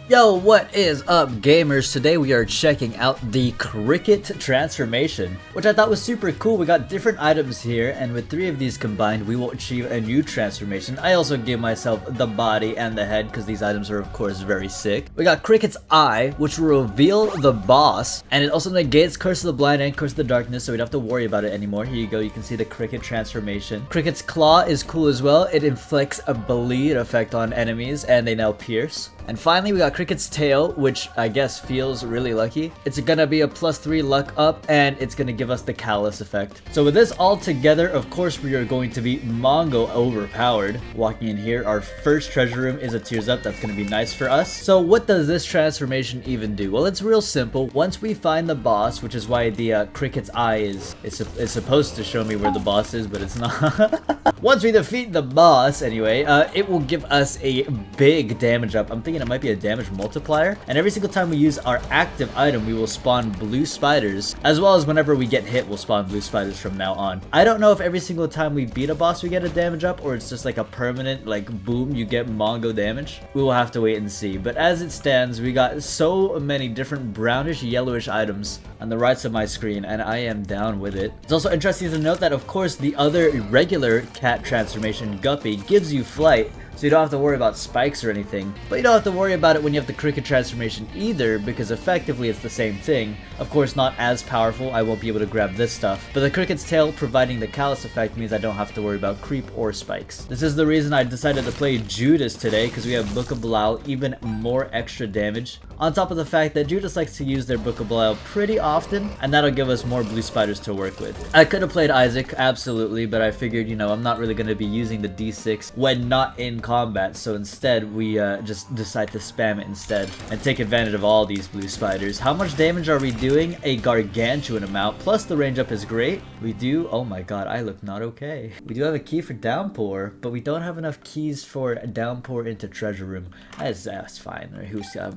Yo, what is up, gamers? Today we are checking out the Cricket transformation, which I thought was super cool. We got different items here, and with 3 of these combined, we will achieve a new transformation. I also gave myself the body and the head, because these items are, of course, very sick. We got Cricket's Eye, which will reveal the boss, and it also negates Curse of the Blind and Curse of the Darkness, so we don't have to worry about it anymore. Here you go, you can see the Cricket transformation. Cricket's Claw is cool as well. It inflicts a bleed effect on enemies, and they now pierce. And finally, we got Cricket's Tail, which I guess feels really lucky. It's gonna be a +3 luck up, and it's gonna give us the Callus effect. So with this all together, of course, we are going to be Mongo overpowered. Walking in here, our first treasure room is a Tears Up. That's gonna be nice for us. So what does this transformation even do? Well, it's real simple. Once we find the boss, which is why the Cricket's Eye is supposed to show me where the boss is, but it's not. Once we defeat the boss, anyway, it will give us a big damage up. I'm thinking it might be a damage multiplier, and every single time we use our active item, we will spawn blue spiders, as well as whenever we get hit, we'll spawn blue spiders from now on. I don't know if every single time we beat a boss we get a damage up, or it's just like a permanent, like, boom, you get Mongo damage. We will have to wait and see, but as it stands, we got so many different brownish, yellowish items on the right side of my screen, and I am down with it. It's also interesting to note that, of course, the other regular cat transformation, Guppy, gives you flight, so you don't have to worry about spikes or anything. But you don't have to worry about it when you have the Cricket transformation either, because effectively it's the same thing. Of course, not as powerful. I won't be able to grab this stuff. But the Cricket's Tail providing the Callus effect means I don't have to worry about creep or spikes. This is the reason I decided to play Judas today, because we have Book of Belial, even more extra damage. On top of the fact that Judas likes to use their Book of Belial pretty often, and that'll give us more blue spiders to work with. I could have played Isaac, absolutely, but I figured, you know, I'm not really going to be using the D6 when not in combat, so instead we just decide to spam it instead and take advantage of all these blue spiders. How much damage are we doing? A gargantuan amount, plus the range up is great. We do, oh my god, I look not okay. We do have a key for Downpour, but we don't have enough keys for Downpour into Treasure Room. That's fine.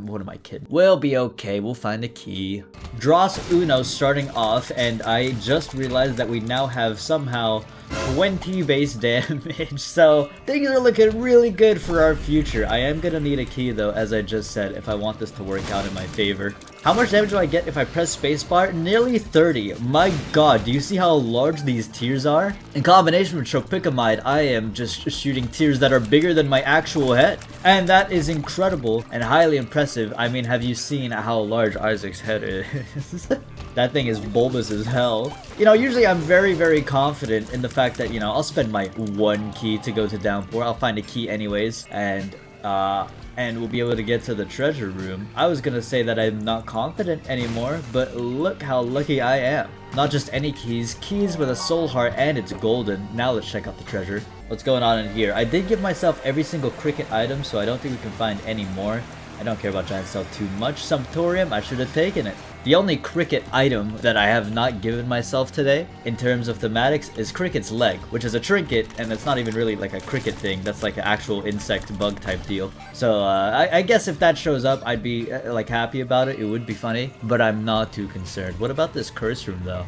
What am I kidding? We'll be okay, we'll find a key. Dross Uno starting off, and I just realized that we now have somehow 20 base damage, so things are looking really good for our future. I am gonna need a key though, as I just said, if I want this to work out in my favor. How much damage do I get if I press spacebar? Nearly 30. My god, do you see how large these tears are? In combination with Tropicamide, I am just shooting tears that are bigger than my actual head. And that is incredible and highly impressive. I mean, have you seen how large Isaac's head is? That thing is bulbous as hell. You know, usually I'm very confident in the fact that, you know, I'll spend my 1 key to go to Downpour. I'll find a key anyways, and we'll be able to get to the treasure room. I was gonna say that I'm not confident anymore, but look how lucky I am. Not just any keys, keys with a soul heart, and it's golden. Now let's check out the treasure. What's going on in here? I did give myself every single Cricket item, so I don't think we can find any more. I don't care about Giant Cell too much. Sumptorium, I should have taken it. The only Cricket item that I have not given myself today, in terms of thematics, is Cricket's Leg, which is a trinket, and it's not even really like a Cricket thing. That's like an actual insect bug type deal. So I guess if that shows up, I'd be like happy about it. It would be funny, but I'm not too concerned. What about this curse room though?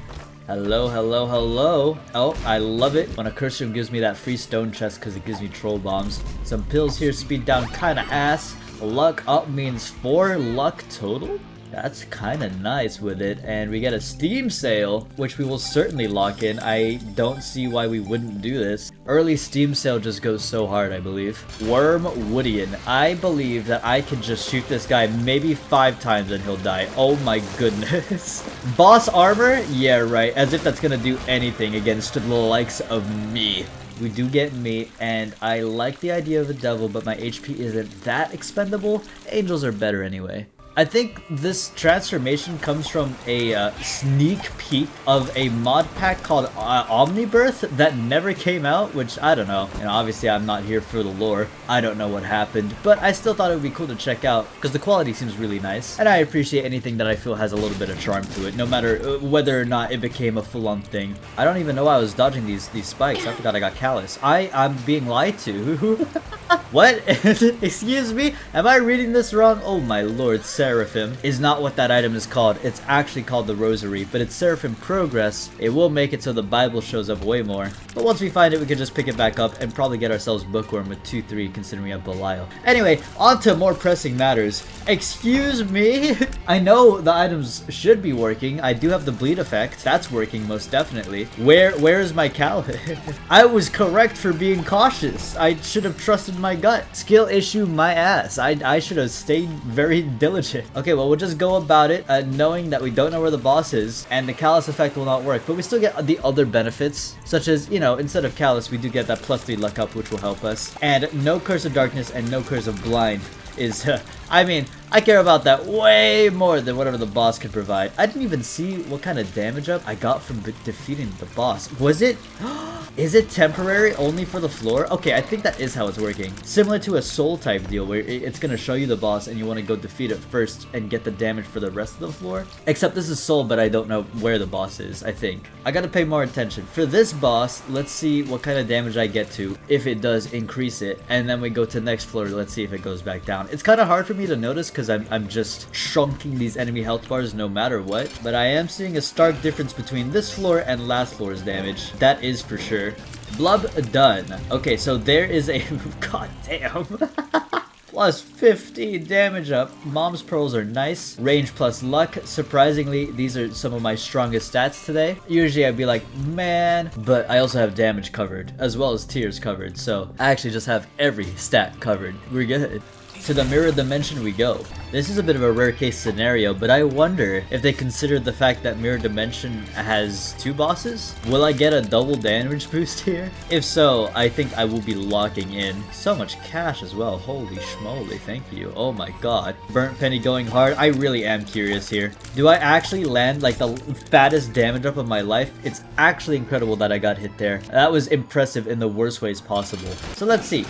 Hello. Oh, I love it when a curse room gives me that free stone chest because it gives me troll bombs. Some pills here, speed down kinda ass. Luck up means 4 luck total? That's kinda nice with it, and we get a Steam sale, which we will certainly lock in. I don't see why we wouldn't do this. Early Steam sale just goes so hard, I believe. Worm Woodian. I believe that I can just shoot this guy maybe 5 times and he'll die. Oh my goodness. Boss armor? Yeah, right. As if that's gonna do anything against the likes of me. We do get meat, and I like the idea of a devil, but my HP isn't that expendable. Angels are better anyway. I think this transformation comes from a sneak peek of a mod pack called Omnibirth that never came out, which I don't know. You know, obviously I'm not here for the lore. I don't know what happened, but I still thought it would be cool to check out because the quality seems really nice, and I appreciate anything that I feel has a little bit of charm to it, no matter whether or not it became a full-on thing. I don't even know why I was dodging these spikes. I forgot I got Callus. I'm being lied to. What? Excuse me? Am I reading this wrong? Oh my lord. Seraphim is not what that item is called. It's actually called the Rosary, but it's Seraphim Progress. It will make it so the Bible shows up way more. But once we find it, we can just pick it back up and probably get ourselves Bookworm with 2-3 considering we have Belial. Anyway, on to more pressing matters. Excuse me? I know the items should be working. I do have the bleed effect. That's working most definitely. Where is my Cal? I was correct for being cautious. I should have trusted my gut. Skill issue my ass. I should have stayed very diligent. Okay, well, we'll just go about it knowing that we don't know where the boss is and the Callus effect will not work, but we still get the other benefits, such as, you know, instead of Callus, we do get that +3 luck up, which will help us. And no Curse of Darkness and no Curse of Blind is, I mean, I care about that way more than whatever the boss could provide. I didn't even see what kind of damage up I got from defeating the boss. Was it? Is it temporary only for the floor? Okay, I think that is how it's working. Similar to a soul type deal where it's going to show you the boss and you want to go defeat it first and get the damage for the rest of the floor. Except this is soul, but I don't know where the boss is, I think. I got to pay more attention. For this boss, let's see what kind of damage I get to if it does increase it. And then we go to the next floor. Let's see if it goes back down. It's kind of hard for me to notice because I'm just chunking these enemy health bars no matter what. But I am seeing a stark difference between this floor and last floor's damage. That is for sure. Blub done. Okay, so there is a god damn. Plus 15 damage up. Mom's pearls are nice. Range plus luck. Surprisingly, these are some of my strongest stats today. Usually I'd be like, man, but I also have damage covered as well as tears covered. So I actually just have every stat covered. We're good. To the mirror dimension we go. This is a bit of a rare case scenario, but I wonder if they considered the fact that mirror dimension has 2 bosses? Will I get a double damage boost here? If so, I think I will be locking in. So much cash as well. Holy schmoly, thank you. Oh my god. Burnt penny going hard. I really am curious here. Do I actually land like the fattest damage up of my life? It's actually incredible that I got hit there. That was impressive in the worst ways possible. So let's see.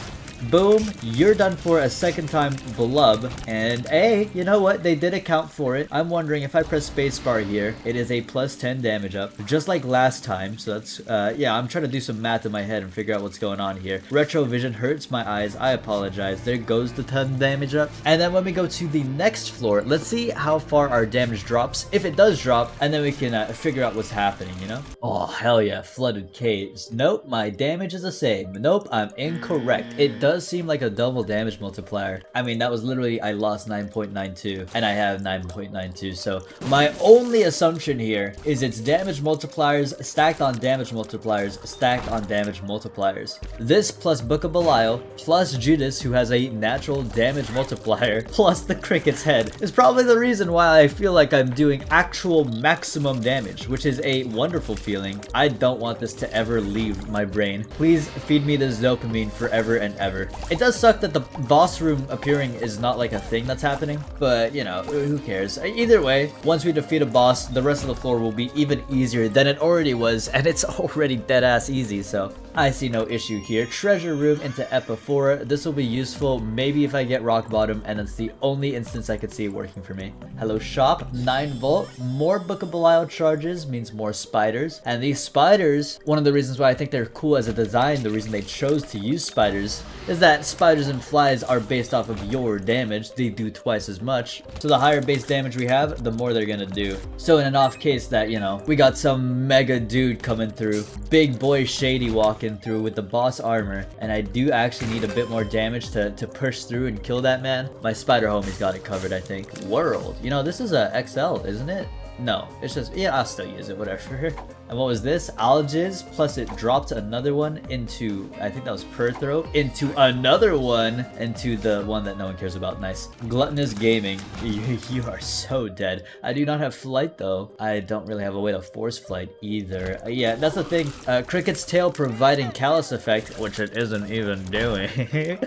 Boom, you're done for a second time, Blub. And hey, you know what? They did account for it. I'm wondering if I press spacebar here, it is a plus 10 damage up, just like last time. So that's, yeah, I'm trying to do some math in my head and figure out what's going on here. Retrovision hurts my eyes. I apologize. There goes the 10 damage up. And then when we go to the next floor, let's see how far our damage drops, if it does drop, and then we can figure out what's happening, you know? Oh, hell yeah, flooded caves. Nope, my damage is the same. Nope, I'm incorrect. It does seem like a double damage multiplier. I mean, that was literally, I lost 9.92 and I have 9.92. So my only assumption here is it's damage multipliers stacked on damage multipliers stacked on damage multipliers. This plus Book of Belial plus Judas, who has a natural damage multiplier, plus the Cricket's head is probably the reason why I feel like I'm doing actual maximum damage, which is a wonderful feeling. I don't want this to ever leave my brain. Please feed me this dopamine forever and ever. It does suck that the boss room appearing is not like a thing that's happening, but you know, who cares? Either way, once we defeat a boss, the rest of the floor will be even easier than it already was, and it's already dead ass easy, so I see no issue here. Treasure room into Epiphany. This will be useful maybe if I get rock bottom, and that's the only instance I could see it working for me. Hello shop, 9 volt. More Book of Belial charges means more spiders, and these spiders, one of the reasons why I think they're cool as a design, the reason they chose to use spiders, is that spiders and flies are based off of your damage. They do twice as much. So the higher base damage we have, the more they're gonna do. So in an off case that, you know, we got some mega dude coming through, big boy Shady walking through with the boss armor, and I do actually need a bit more damage to push through and kill that man, my spider homie's got it covered, I think. World. You know, this is a XL, isn't it? No, it's just, yeah, I'll still use it, whatever. And what was this? Algiz, plus it dropped another one into, I think that was Perthrow, into another one, into the one that no one cares about. Nice. Gluttonous Gaming. You are so dead. I do not have flight though. I don't really have a way to force flight either. Yeah, that's the thing. Cricket's tail providing callus effect, which it isn't even doing,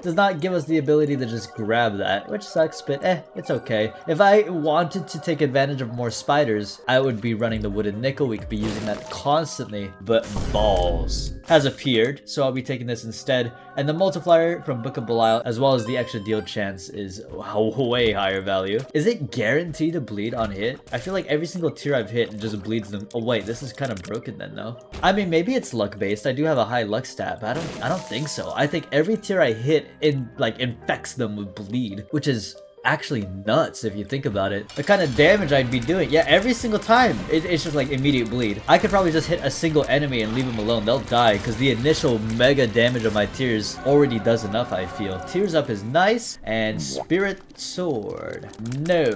does not give us the ability to just grab that, which sucks, but it's okay. If I wanted to take advantage of more spiders, I would be running the wooden nickel. We could be using that constantly, but balls has appeared, so I'll be taking this instead. And the multiplier from Book of Belial, as well as the extra deal chance, is a way higher value. Is it guaranteed to bleed on hit? I feel like every single tier I've hit just bleeds them. Oh wait, this is kind of broken then though. I mean, maybe it's luck based. I do have a high luck stat, but I don't think so. I think every tier I hit infects them with bleed, which is actually nuts if you think about it. The kind of damage I'd be doing. Yeah, every single time. It's just like immediate bleed. I could probably just hit a single enemy and leave them alone. They'll die because the initial mega damage of my tears already does enough, I feel. Tears up is nice. And Spirit Sword. No.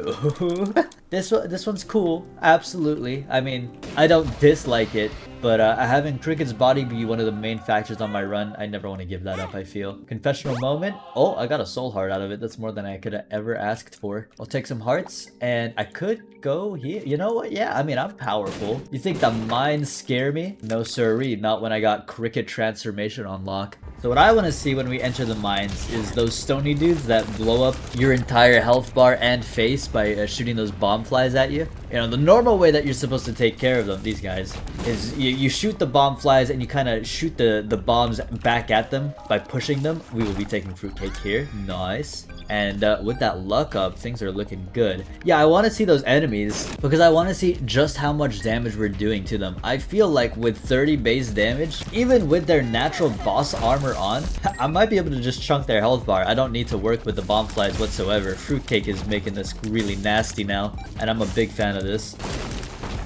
This one's cool. Absolutely. I mean, I don't dislike it. But having Cricket's body be one of the main factors on my run, I never want to give that up, I feel. Confessional moment. Oh, I got a soul heart out of it. That's more than I could have ever asked for. I'll take some hearts, and I could go here. You know what? Yeah, I mean, I'm powerful. You think the mines scare me? No siree, not when I got Cricket transformation on lock. So what I want to see when we enter the mines is those stony dudes that blow up your entire health bar and face by shooting those bomb flies at you. You know, the normal way that you're supposed to take care of them, these guys, is you shoot the bomb flies and you kind of shoot the bombs back at them by pushing them. We will be taking fruitcake here. Nice. And with that luck up, things are looking good. Yeah, I want to see those enemies because I want to see just how much damage we're doing to them. I feel like with 30 base damage, even with their natural boss armor on, I might be able to just chunk their health bar. I don't need to work with the bomb flies whatsoever. Fruitcake is making this really nasty now, and I'm a big fan of this.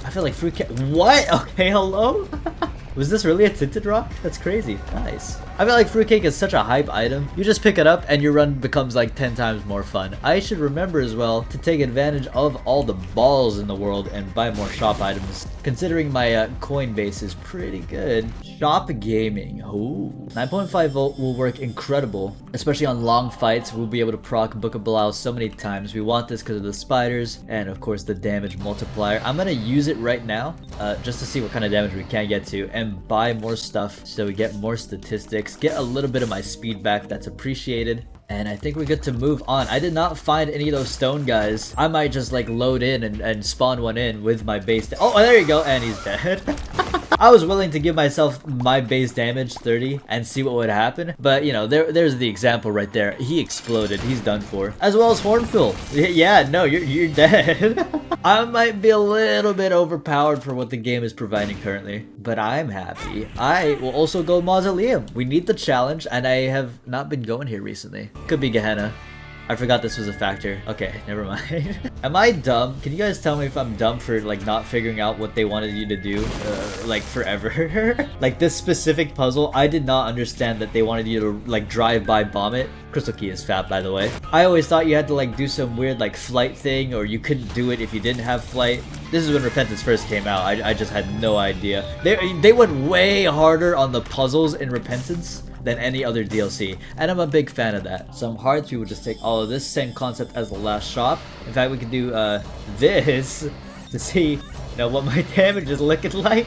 I feel like Fruitcake— what? Okay, hello? Was this really a tinted rock? That's crazy. Nice. I feel like Fruitcake is such a hype item. You just pick it up and your run becomes like 10 times more fun. I should remember as well to take advantage of all the balls in the world and buy more shop items, considering my coin base is pretty good. Shop gaming. Ooh. 9.5 volt will work incredible, especially on long fights. We'll be able to proc Book of Belial so many times. We want this because of the spiders and of course the damage multiplier. I'm gonna use it right now just to see what kind of damage we can get to and buy more stuff so we get more statistics, get a little bit of my speed back. That's appreciated. And I think we're good to move on. I did not find any of those stone guys. I might just like load in and spawn one in with my base. Oh, there you go. And he's dead. I was willing to give myself my base damage 30 and see what would happen. But you know, there's the example right there. He exploded. He's done for. As well as Hornfill. Yeah, no, you're dead. I might be a little bit overpowered for what the game is providing currently, but I'm happy. I will also go Mausoleum. We need the challenge, and I have not been going here recently. Could be Gehenna. I forgot this was a factor. Okay, never mind. Am I dumb? Can you guys tell me if I'm dumb for like not figuring out what they wanted you to do like forever? Like this specific puzzle, I did not understand that they wanted you to like drive by bomb it. Crystal Key is fat, by the way. I always thought you had to like do some weird like flight thing, or you couldn't do it if you didn't have flight. This is when Repentance first came out. I just had no idea. They went way harder on the puzzles in Repentance than any other DLC, and I'm a big fan of that. Some hearts, we would just take all of this, same concept as the last shop. In fact, we could do this to see, you know, what my damage is looking like.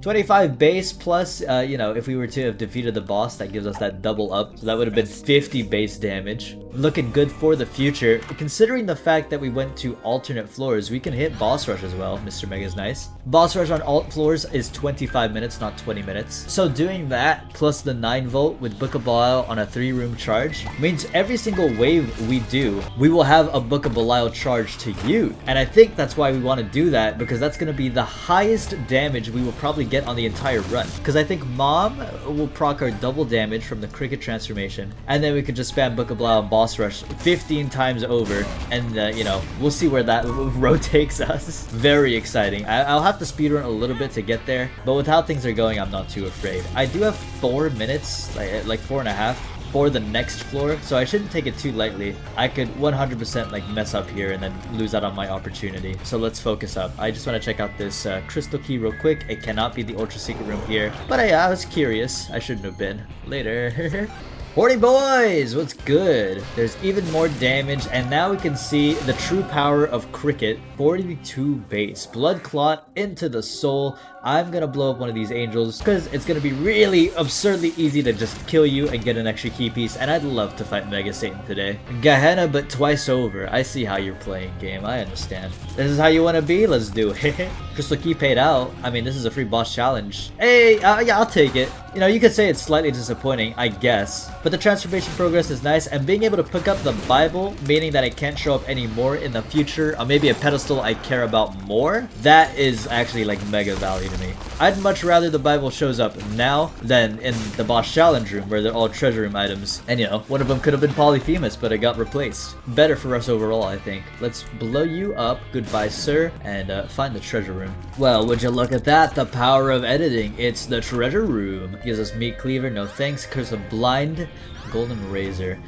25 base plus, you know, if we were to have defeated the boss, that gives us that double up. So that would have been 50 base damage. Looking good for the future. Considering the fact that we went to alternate floors, we can hit boss rush as well. Mr. Mega's nice. Boss rush on alt floors is 25 minutes, not 20 minutes. So doing that plus the 9 volt with Book of Belial on a 3-room charge means every single wave we do, we will have a Book of Belial charge to use. And I think that's why we want to do that, because that's going to be the highest damage we will probably get on the entire run. Because I think Mom will proc our double damage from the Cricket transformation, and then we could just spam Book of Belial and boss rush 15 times over, and you know, we'll see where that road takes us. Very exciting. I'll have to speedrun a little bit to get there, but with how things are going, I'm not too afraid. I do have 4 minutes, like 4.5 for the next floor, so I shouldn't take it too lightly. I could 100% like mess up here and then lose out on my opportunity. So let's focus up. I just want to check out this crystal key real quick. It cannot be the ultra secret room here, but I was curious. I shouldn't have been. Later. Morning, boys! What's good? There's even more damage, and now we can see the true power of Cricket. 42 base. Blood Clot into the soul. I'm gonna blow up one of these angels because it's gonna be really absurdly easy to just kill you and get an extra key piece, and I'd love to fight Mega Satan today. Gehenna, but twice over. I see how you're playing, game. I understand. This is how you want to be? Let's do it. Crystal Key paid out. I mean, this is a free boss challenge. Hey, yeah, I'll take it. You know, you could say it's slightly disappointing, I guess, but the transformation progress is nice, and being able to pick up the Bible, meaning that it can't show up anymore in the future, or maybe a pedestal I care about more, that is actually like mega value to me. I'd much rather the Bible shows up now than in the boss challenge room where they're all treasure room items. And you know, one of them could have been Polyphemus, but it got replaced. Better for us overall, I think. Let's blow you up, goodbye sir, and find the treasure room. Well, would you look at that, the power of editing. It's the treasure room. Gives us meat cleaver, no thanks, curse of blind, golden razor.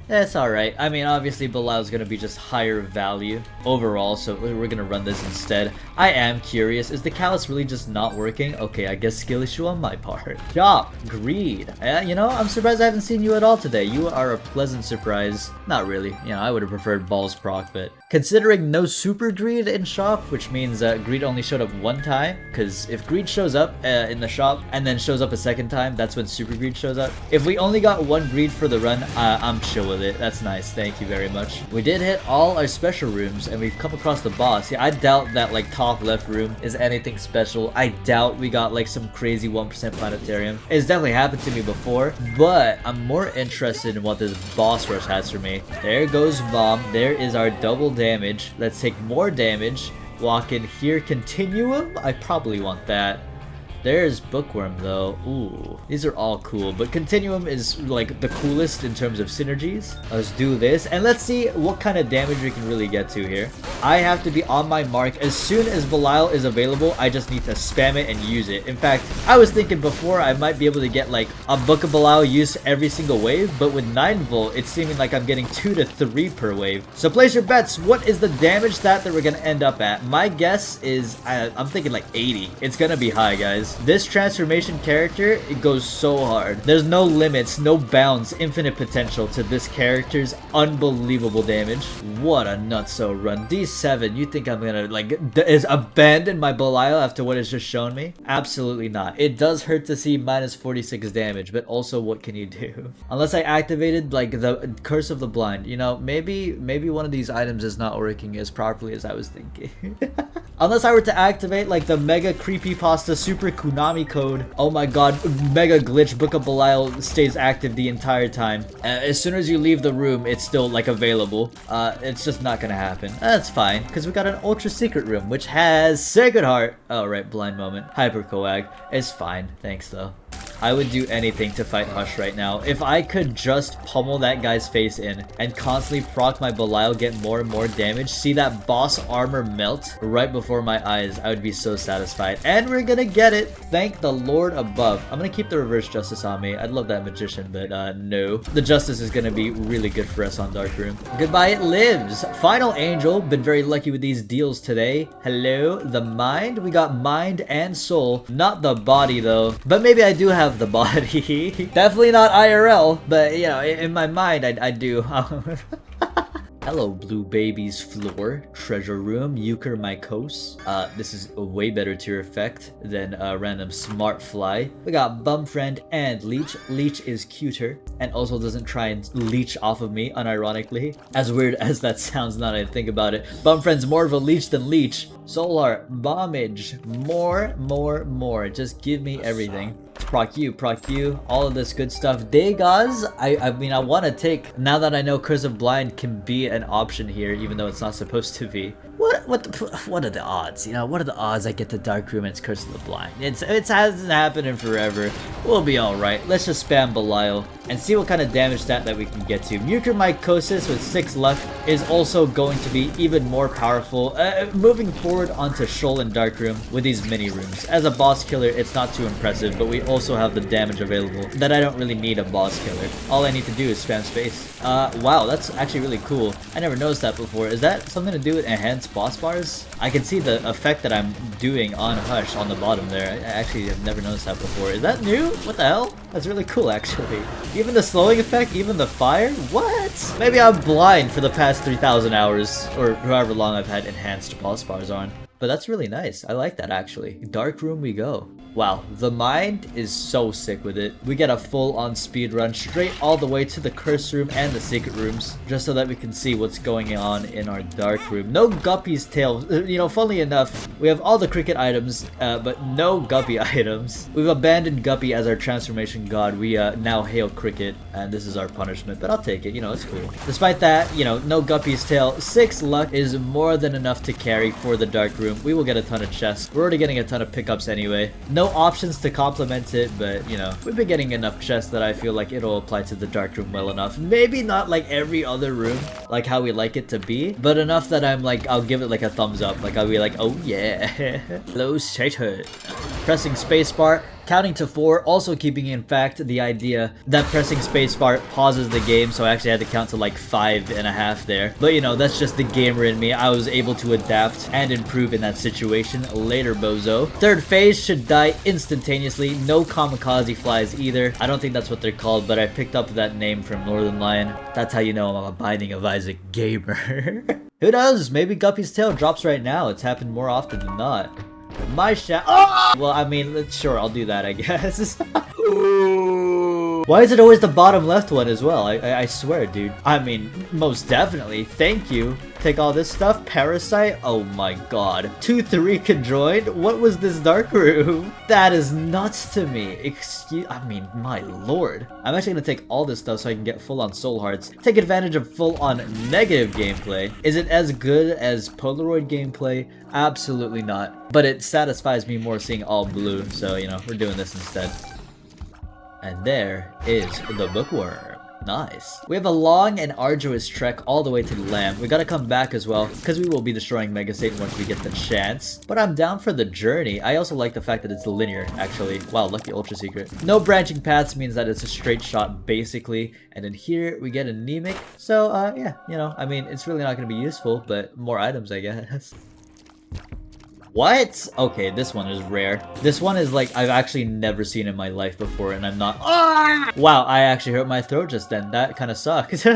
That's alright. I mean, obviously Belial's gonna be just higher value overall, so we're gonna run this instead. I am curious, is the callus really just not working? Okay, I guess skill issue on my part. Shop, greed. You know, I'm surprised I haven't seen you at all today. You are a pleasant surprise. Not really. You know, I would have preferred balls proc, but considering no super greed in shop, which means greed only showed up one time, because if greed shows up in the shop and then shows up a second time, that's when super greed shows up. If we only got one greed for the run, I'm chill with it. That's nice. Thank you very much. We did hit all our special rooms and we've come across the boss. Yeah, I doubt that like top left room is anything special. I doubt we got like some crazy 1% planetarium. It's definitely happened to me before, but I'm more interested in what this boss rush has for me. There goes bomb. There is our double damage. Let's take more damage. Walk in here. Continuum? I probably want that. There's Bookworm though. Ooh, these are all cool, but Continuum is like the coolest in terms of synergies. Let's do this and let's see what kind of damage we can really get to here. I have to be on my mark. As soon as Belial is available, I just need to spam it and use it. In fact, I was thinking before I might be able to get like a Book of Belial use every single wave, but with 9 volt, it's seeming like I'm getting 2 to 3 per wave. So place your bets. What is the damage stat that we're gonna end up at? My guess is I'm thinking like 80. It's gonna be high, guys. This transformation character, it goes so hard. There's no limits, no bounds, infinite potential to this character's unbelievable damage. What a nutso run. D7, you think I'm gonna like abandon my Belial after what it's just shown me? Absolutely not. It does hurt to see minus 46 damage, but also what can you do? Unless I activated like the Curse of the Blind, you know, maybe one of these items is not working as properly as I was thinking. Unless I were to activate like the Mega Creepypasta Super Konami code. Oh my god, Mega Glitch Book of Belial stays active the entire time. As soon as you leave the room, it's still like available. It's just not gonna happen. That's fine, because we got an ultra secret room, which has Sacred Heart. Oh right, blind moment. Hyper Coag. It's fine, thanks though. I would do anything to fight Hush right now. If I could just pummel that guy's face in and constantly proc my Belial, get more and more damage, see that boss armor melt right before my eyes, I would be so satisfied. And we're gonna get it. Thank the Lord above. I'm gonna keep the reverse justice on me. I'd love that magician, but no. The justice is gonna be really good for us on Dark Room. Goodbye, it lives. Final angel. Been very lucky with these deals today. Hello, the mind. We got mind and soul. Not the body though. But maybe I do have the body. Definitely not IRL, but you know, in my mind I do. Hello, Blue Baby's floor, treasure room, Euchre Mycose. This is a way better tier effect than a random smart fly. We got Bum Friend and Leech. Leech is cuter and also doesn't try and leech off of me, unironically. As weird as that sounds now that I think about it. Bum Friend's more of a leech than leech. Solar, bombage, more. Just give me everything. Proc you, all of this good stuff. Degas, I mean, I want to take, now that I know Curse of Blind can be an option here, even though it's not supposed to be. What are the odds? You know, what are the odds I get the Dark Room and it's Curse of the Blind? It hasn't happened in forever. We'll be alright. Let's just spam Belial and see what kind of damage stat that we can get to. Mucormycosis with 6 luck is also going to be even more powerful. Moving forward onto Shoal and Dark Room with these mini rooms. As a boss killer, it's not too impressive, but we also have the damage available that I don't really need a boss killer. All I need to do is spam space. Wow, that's actually really cool. I never noticed that before. Is that something to do with enhanced boss bars? I can see the effect that I'm doing on Hush on the bottom there. I actually have never noticed that before. Is that new? What the hell? That's really cool, actually. Even the slowing effect, even the fire? What? Maybe I'm blind for the past 3,000 hours, or however long I've had enhanced boss bars on. But that's really nice. I like that, actually. Dark Room we go. Wow, the mind is so sick with it. We get a full-on speed run straight all the way to the curse room and the secret rooms, just so that we can see what's going on in our dark room. No Guppy's tail. You know, funnily enough, we have all the cricket items, but no Guppy items. We've abandoned Guppy as our transformation god. We now hail cricket, and this is our punishment, but I'll take it. You know, it's cool. Despite that, you know, no Guppy's tail. 6 luck is more than enough to carry for the dark room. We will get a ton of chests. We're already getting a ton of pickups anyway. No options to complement it, but you know, we've been getting enough chests that I feel like it'll apply to the dark room well enough. Maybe not like every other room, like how we like it to be, but enough that I'm like, I'll give it like a thumbs up. Like I'll be like, oh yeah. Hello, Tainted. Pressing spacebar, counting to 4, also keeping in fact the idea that pressing spacebar pauses the game, so I actually had to count to like 5.5 there. But you know, that's just the gamer in me. I was able to adapt and improve in that situation. Later, bozo. Third phase should die instantaneously. No kamikaze flies either. I don't think that's what they're called, but I picked up that name from Northern Lion. That's how you know I'm a Binding of Isaac gamer. Who knows? Maybe Guppy's tail drops right now. It's happened more often than not. My oh! Well, I mean, sure, I'll do that, I guess. Why is it always the bottom left one as well? I swear, dude. I mean, most definitely. Thank you. Take all this stuff. Parasite. Oh my god. 2-3 conjoined? What was this dark room? That is nuts to me. I mean, my lord. I'm actually gonna take all this stuff so I can get full on soul hearts. Take advantage of full on negative gameplay. Is it as good as Polaroid gameplay? Absolutely not. But it satisfies me more seeing all blue. So, you know, we're doing this instead. And there is the bookworm. Nice. We have a long and arduous trek all the way to the lamp. We gotta come back as well, because we will be destroying Mega Satan once we get the chance. But I'm down for the journey. I also like the fact that it's linear, actually. Wow, lucky ultra secret. No branching paths means that it's a straight shot, basically. And then here, we get anemic. So, yeah, you know, I mean, it's really not gonna be useful, but more items, I guess. What? Okay, this one is rare. This one is like, I've actually never seen in my life before, and I'm not— ah! Wow, I actually hurt my throat just then. That kind of sucked.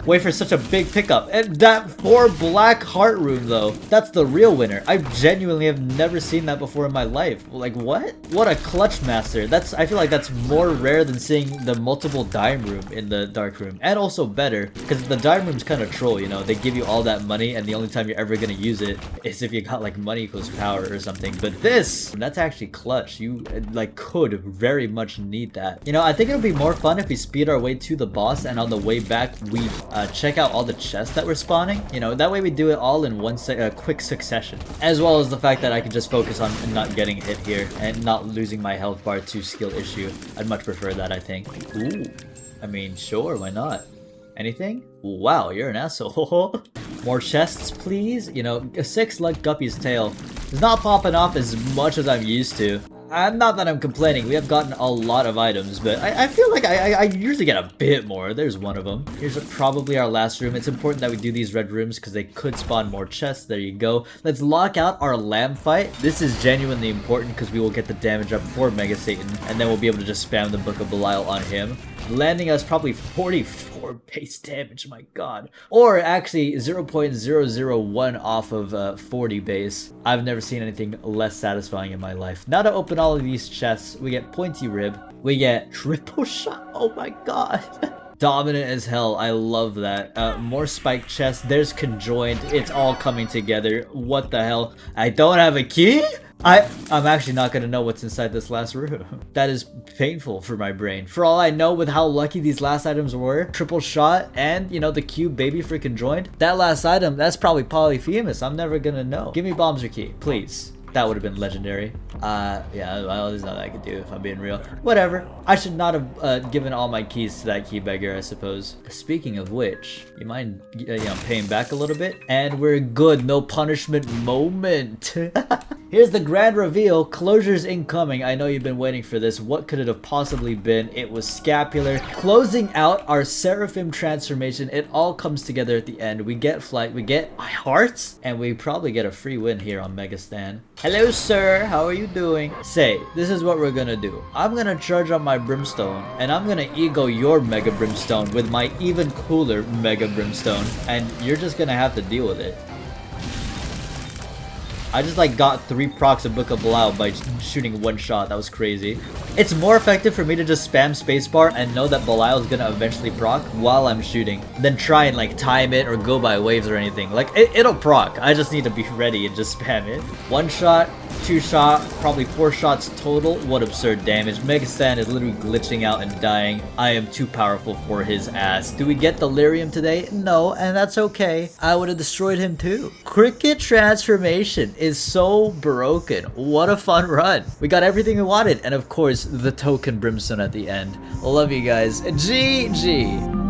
Wait for such a big pickup. And that poor black heart rune, though. That's the real winner. I genuinely have never seen that before in my life. Like, what? What a clutch master. I feel like that's more rare than seeing the multiple dime room in the dark room. And also better, because the dime room's kind of troll, you know? They give you all that money, and the only time you're ever gonna use it is if you got, like, money equals power or something. But that's actually clutch. You like could very much need that. You know, I think it would be more fun if we speed our way to the boss, and on the way back we check out all the chests that we're spawning. You know, that way we do it all in one quick succession, as well as the fact that I can just focus on not getting hit here and not losing my health bar to skill issue. I'd much prefer that, I think. Ooh, I mean, sure, why not? Anything? Wow, you're an asshole. More chests, please. You know, a 6 like Guppy's tail is not popping off as much as I'm used to. Not that I'm complaining, we have gotten a lot of items, but I feel like I usually get a bit more. There's one of them. Here's probably our last room. It's important that we do these red rooms because they could spawn more chests. There you go. Let's lock out our lamb fight. This is genuinely important because we will get the damage up for Mega Satan, and then we'll be able to just spam the Book of Belial on him, landing us probably 44 base damage, my god. Or actually 0.001 off of 40 base. I've never seen anything less satisfying in my life. Now to open all of these chests, we get Pointy Rib, we get Triple Shot, oh my god. Dominant as hell, I love that. More spiked chests, there's Conjoined, it's all coming together. What the hell? I don't have a key? I'm actually not gonna know what's inside this last room. That is painful for my brain. For all I know, with how lucky these last items were, Triple Shot and, you know, the cube baby freaking joined, that last item, that's probably Polyphemus. I'm never gonna know. Give me Bombs or Key, please. That would have been legendary. Yeah, well, there's nothing I could do if I'm being real. Whatever. I should not have given all my keys to that key beggar, I suppose. Speaking of which, you mind, you know, paying back a little bit? And we're good. No punishment moment. Here's the grand reveal. Closures incoming. I know you've been waiting for this. What could it have possibly been? It was Scapular. Closing out our Seraphim transformation. It all comes together at the end. We get flight, we get hearts, and we probably get a free win here on Megastan. Hello, sir. How are you doing? Say, this is what we're gonna do. I'm gonna charge up my Brimstone, and I'm gonna ego your Mega Brimstone with my even cooler Mega Brimstone, and you're just gonna have to deal with it. I just like got 3 procs of Book of Belial by shooting 1 shot. That was crazy. It's more effective for me to just spam spacebar and know that Belial is gonna eventually proc while I'm shooting than try and like time it or go by waves or anything. Like it'll proc. I just need to be ready and just spam it. 1 shot, 2 shot, probably 4 shots total. What absurd damage. Megastan is literally glitching out and dying. I am too powerful for his ass. Do we get Delirium today? No, and that's okay. I would have destroyed him too. Cricket transformation is so broken. What a fun run. We got everything we wanted, and of course the token Brimstone at the end. Love you guys. GG.